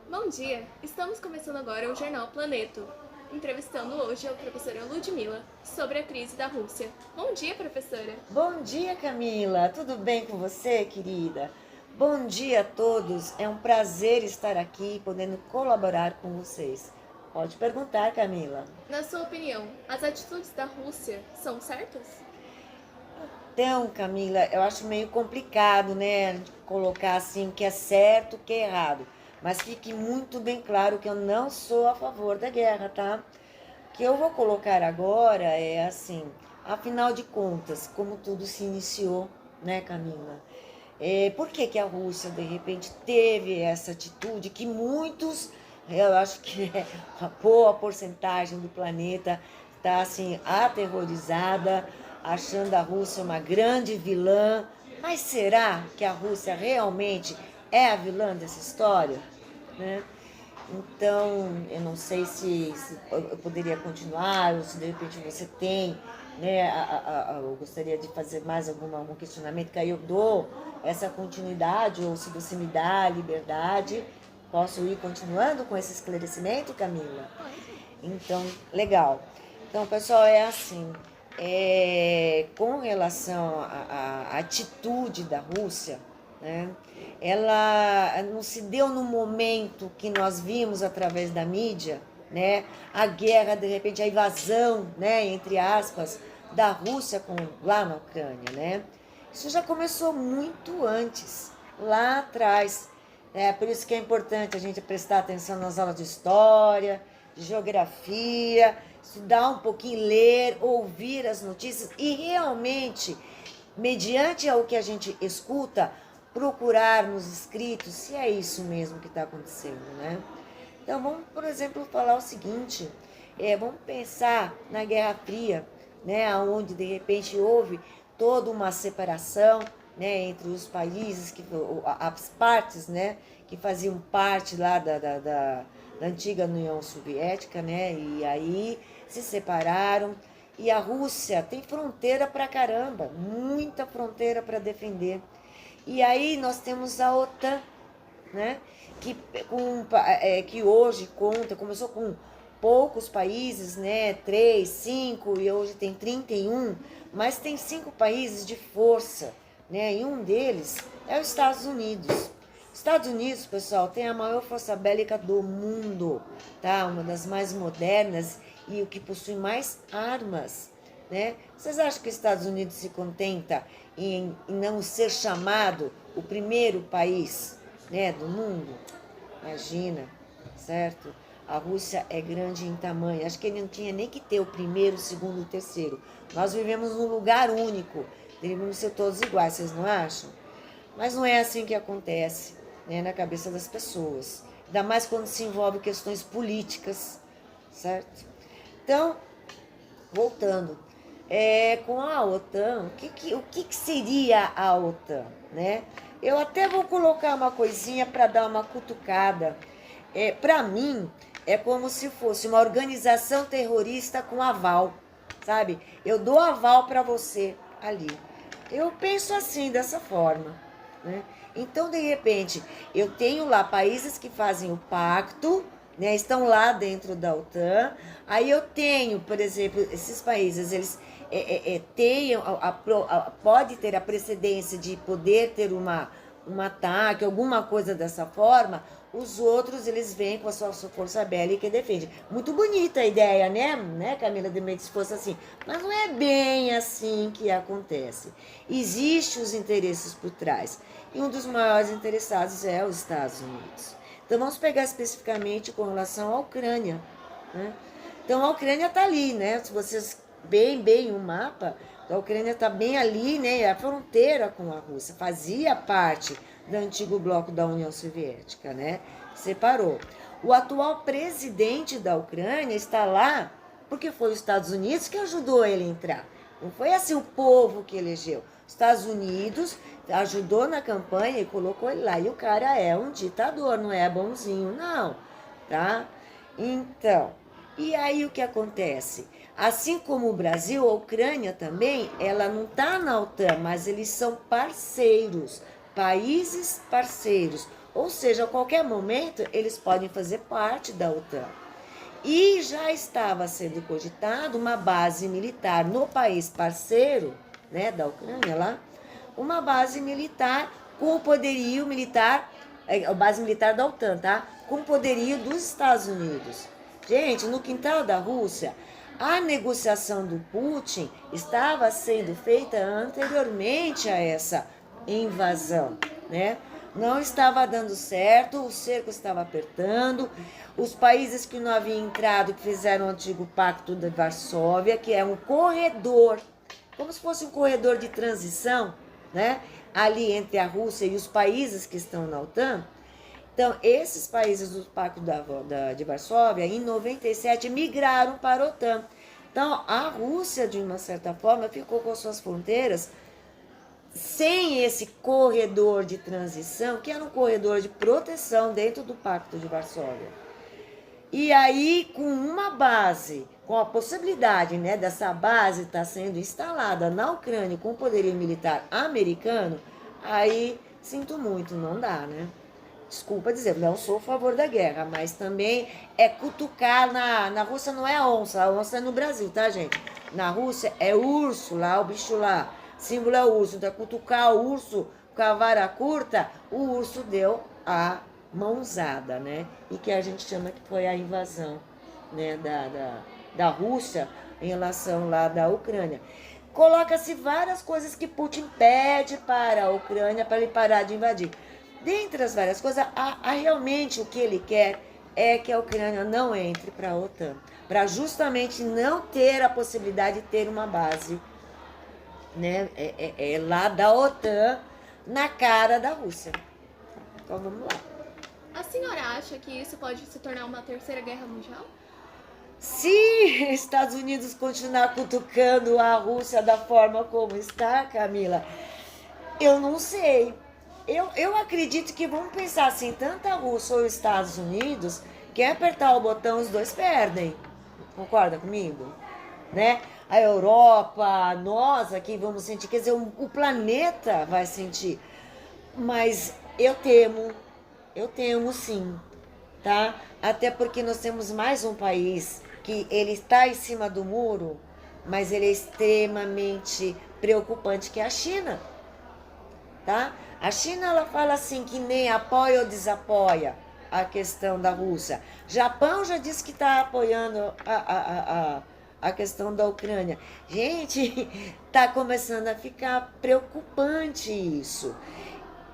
Bom dia! Estamos começando agora o Jornal Planeto, entrevistando hoje a professora Ludmila sobre a crise da Rússia. Bom dia, professora! Bom dia, Camila. Tudo bem com você, querida? Bom dia a todos. É um prazer estar aqui podendo colaborar com vocês. Pode perguntar, Camila. Na sua opinião, as atitudes da Rússia são certas? Então, Camila, eu acho meio complicado, né, colocar assim o que é certo, o que é errado. Mas fique muito bem claro que eu não sou a favor da guerra, tá? O que eu vou colocar agora é assim, afinal de contas, como tudo se iniciou, né, Camila? Por que que a Rússia, de repente, teve essa atitude que muitos, eu acho que é uma boa porcentagem do planeta, está assim, aterrorizada, achando a Rússia uma grande vilã. Mas será que a Rússia realmente é a vilã dessa história? Né? Então, eu não sei se eu poderia continuar, ou se de repente você tem, né? Eu gostaria de fazer mais algum questionamento, que aí eu dou essa continuidade, ou se você me dá a liberdade, posso ir continuando com esse esclarecimento, Camila? Pode. Então, legal. Então, pessoal, é assim, com relação à atitude da Rússia, né, ela não se deu no momento que nós vimos através da mídia, né, a guerra, de repente, a invasão, né, entre aspas, da Rússia lá na Ucrânia, né? Isso já começou muito antes, lá atrás. Por isso que é importante a gente prestar atenção nas aulas de história, de geografia, estudar um pouquinho, ler, ouvir as notícias e realmente, mediante ao que a gente escuta, procurar nos escritos se é isso mesmo que está acontecendo, né? Então vamos, por exemplo, falar o seguinte: vamos pensar na Guerra Fria, né, onde de repente houve toda uma separação, né, entre os países, as partes, né, que faziam parte lá da antiga União Soviética, né, e aí se separaram. E a Rússia tem fronteira pra caramba, muita fronteira para defender. E aí nós temos a OTAN, né? Que hoje começou com poucos países, né? 3, 5 e hoje tem 31, mas tem 5 países de força, né? E um deles é os Estados Unidos. Estados Unidos, pessoal, tem a maior força bélica do mundo, tá? Uma das mais modernas e o que possui mais armas, né? Vocês acham que os Estados Unidos se contenta em não ser chamado o primeiro país, né, do mundo? Imagina, certo? A Rússia é grande em tamanho. Acho que ele não tinha nem que ter o primeiro, o segundo, o terceiro. Nós vivemos num lugar único. Deveríamos ser todos iguais, vocês não acham? Mas não é assim que acontece, né, na cabeça das pessoas. Ainda mais quando se envolve questões políticas, certo? Então, voltando, com a OTAN, o que seria a OTAN, né? Eu até vou colocar uma coisinha para dar uma cutucada. Para mim, é como se fosse uma organização terrorista com aval, sabe? Eu dou aval para você ali. Eu penso assim, dessa forma, né? Então, de repente, eu tenho lá países que fazem o pacto, né, estão lá dentro da OTAN. Aí eu tenho, por exemplo, esses países, eles têm, pode ter a precedência de poder ter um ataque, alguma coisa dessa forma. Os outros, eles vêm com a sua força bélica e defendem. Muito bonita a ideia, né, Camila de Mendes, se fosse assim. Mas não é bem assim que acontece. Existem os interesses por trás. E um dos maiores interessados é os Estados Unidos. Então vamos pegar especificamente com relação à Ucrânia, né? Então a Ucrânia está ali, né? Se vocês bem o mapa, a Ucrânia está bem ali, né? A fronteira com a Rússia fazia parte do antigo bloco da União Soviética, né? Separou. O atual presidente da Ucrânia está lá porque foi os Estados Unidos que ajudou ele a entrar. Não foi assim o povo que elegeu. Os Estados Unidos ajudou na campanha e colocou ele lá. E o cara é um ditador, não é bonzinho, não, tá? Então, e aí o que acontece? Assim como o Brasil, a Ucrânia também, ela não está na OTAN, mas eles são parceiros, países parceiros. Ou seja, a qualquer momento eles podem fazer parte da OTAN. E já estava sendo cogitado uma base militar no país parceiro, né, da Ucrânia lá, uma base militar com o poderio militar, a base militar da OTAN, tá? Com o poderio dos Estados Unidos. Gente, no quintal da Rússia, a negociação do Putin estava sendo feita anteriormente a essa invasão, né? Não estava dando certo, o cerco estava apertando, os países que não haviam entrado, que fizeram o antigo Pacto de Varsóvia, que é um corredor, como se fosse um corredor de transição, né? Ali entre a Rússia e os países que estão na OTAN. Então, esses países do Pacto de Varsóvia, em 97, migraram para a OTAN. Então, a Rússia, de uma certa forma, ficou com suas fronteiras sem esse corredor de transição, que era um corredor de proteção dentro do Pacto de Varsóvia. E aí, com uma base, com a possibilidade, né, dessa base estar sendo instalada na Ucrânia com o poderio militar americano, aí, sinto muito, não dá, né? Desculpa dizer, não sou a favor da guerra, mas também é cutucar na Rússia não é onça, a onça é no Brasil, tá, gente? Na Rússia é urso lá, o bicho lá, símbolo é urso, então cutucar o urso com a vara curta, o urso deu a mãozada, né? E que a gente chama que foi a invasão, né, da Rússia em relação lá da Ucrânia. Coloca-se várias coisas que Putin pede para a Ucrânia para ele parar de invadir. Dentre as várias coisas, realmente o que ele quer é que a Ucrânia não entre para a OTAN, para justamente não ter a possibilidade de ter uma base, né, lá da OTAN na cara da Rússia. Então vamos lá. A senhora acha que isso pode se tornar uma terceira guerra mundial? Se Estados Unidos continuar cutucando a Rússia da forma como está, Camila, eu não sei. Eu acredito que vamos pensar assim, tanto a Rússia ou os Estados Unidos, quem apertar o botão, os dois perdem. Concorda comigo? Né? A Europa, nós aqui vamos sentir, quer dizer, o planeta vai sentir. Mas eu temo sim, tá? Até porque nós temos mais um país que ele está em cima do muro, mas ele é extremamente preocupante, que é a China, tá? A China, ela fala assim que nem apoia ou desapoia a questão da Rússia. Japão já disse que está apoiando a questão da Ucrânia. Gente, está começando a ficar preocupante isso.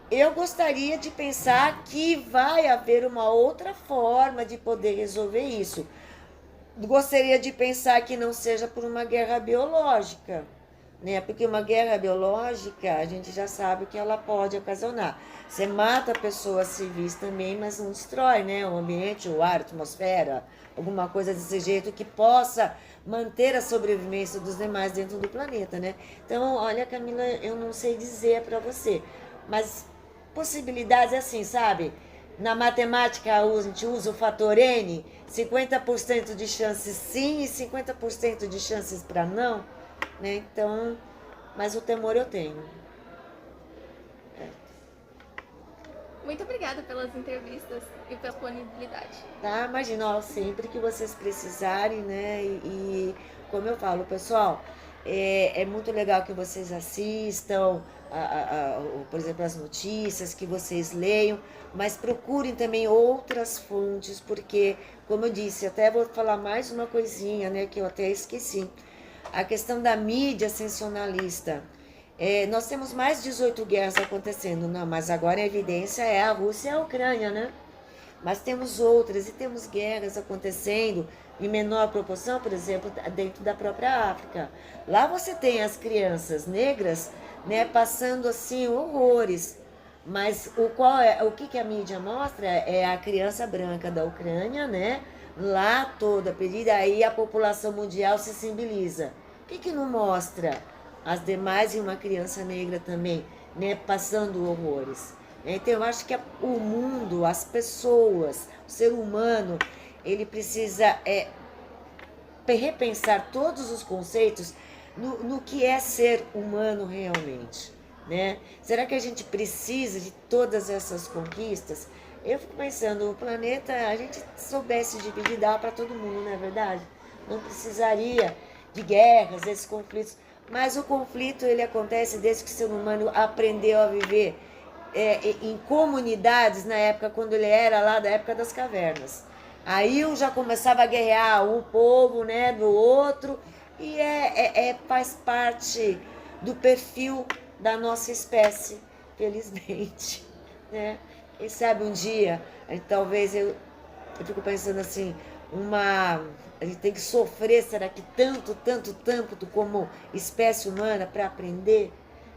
Eu gostaria de pensar que vai haver uma outra forma de poder resolver isso. Gostaria de pensar que não seja por uma guerra biológica, né? Porque uma guerra biológica, a gente já sabe o que ela pode ocasionar. Você mata pessoas civis também, mas não destrói, né, o ambiente, o ar, a atmosfera, alguma coisa desse jeito que possa manter a sobrevivência dos demais dentro do planeta, né? Então, olha, Camila, eu não sei dizer para você, mas possibilidades assim, sabe? Na matemática a gente usa o fator N, 50% de chances sim e 50% de chances para não, né? Então, mas o temor eu tenho. Muito obrigada pelas entrevistas e pela disponibilidade. Tá? Imagina, ó, sempre que vocês precisarem, né? E como eu falo, pessoal, é muito legal que vocês assistam, por exemplo, as notícias, que vocês leiam, mas procurem também outras fontes, porque, como eu disse, até vou falar mais uma coisinha, né, que eu até esqueci. A questão da mídia sensacionalista. Nós temos mais 18 guerras acontecendo, não, mas agora a evidência é a Rússia e a Ucrânia, né? Mas temos outras e temos guerras acontecendo em menor proporção, por exemplo, dentro da própria África. Lá você tem as crianças negras, né, passando assim horrores. Mas o que a mídia mostra é a criança branca da Ucrânia, né? Lá toda perdida, aí a população mundial se sensibiliza. O que não mostra? As demais e uma criança negra também, né, passando horrores. Então eu acho que o mundo, as pessoas, o ser humano, ele precisa repensar todos os conceitos no que é ser humano realmente, né? Será que a gente precisa de todas essas conquistas? Eu fico pensando, o planeta, a gente soubesse dividir, dá para todo mundo, não é verdade? Não precisaria de guerras, desses conflitos. Mas o conflito, ele acontece desde que o ser humano aprendeu a viver em comunidades, na época quando ele era lá da época das cavernas. Aí um já começava a guerrear um povo, né, do outro, e faz parte do perfil da nossa espécie, felizmente, né? Quem sabe um dia, talvez eu fico pensando assim, a gente tem que sofrer, será que tanto como espécie humana para aprender?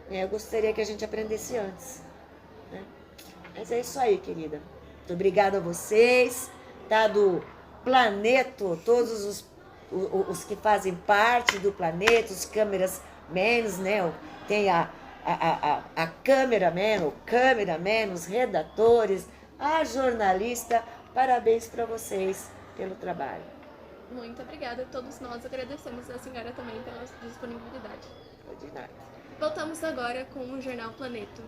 Eu gostaria que a gente aprendesse antes, né? Mas é isso aí, querida. Muito obrigada a vocês, tá? Do Planeto, todos os que fazem parte do planeta, os câmeras menos, né? Tem a cameraman, o cameraman, os redatores, a jornalista. Parabéns para vocês pelo trabalho. Muito obrigada. Todos nós agradecemos a senhora também pela disponibilidade. De nada. Voltamos agora com o Jornal Planeto.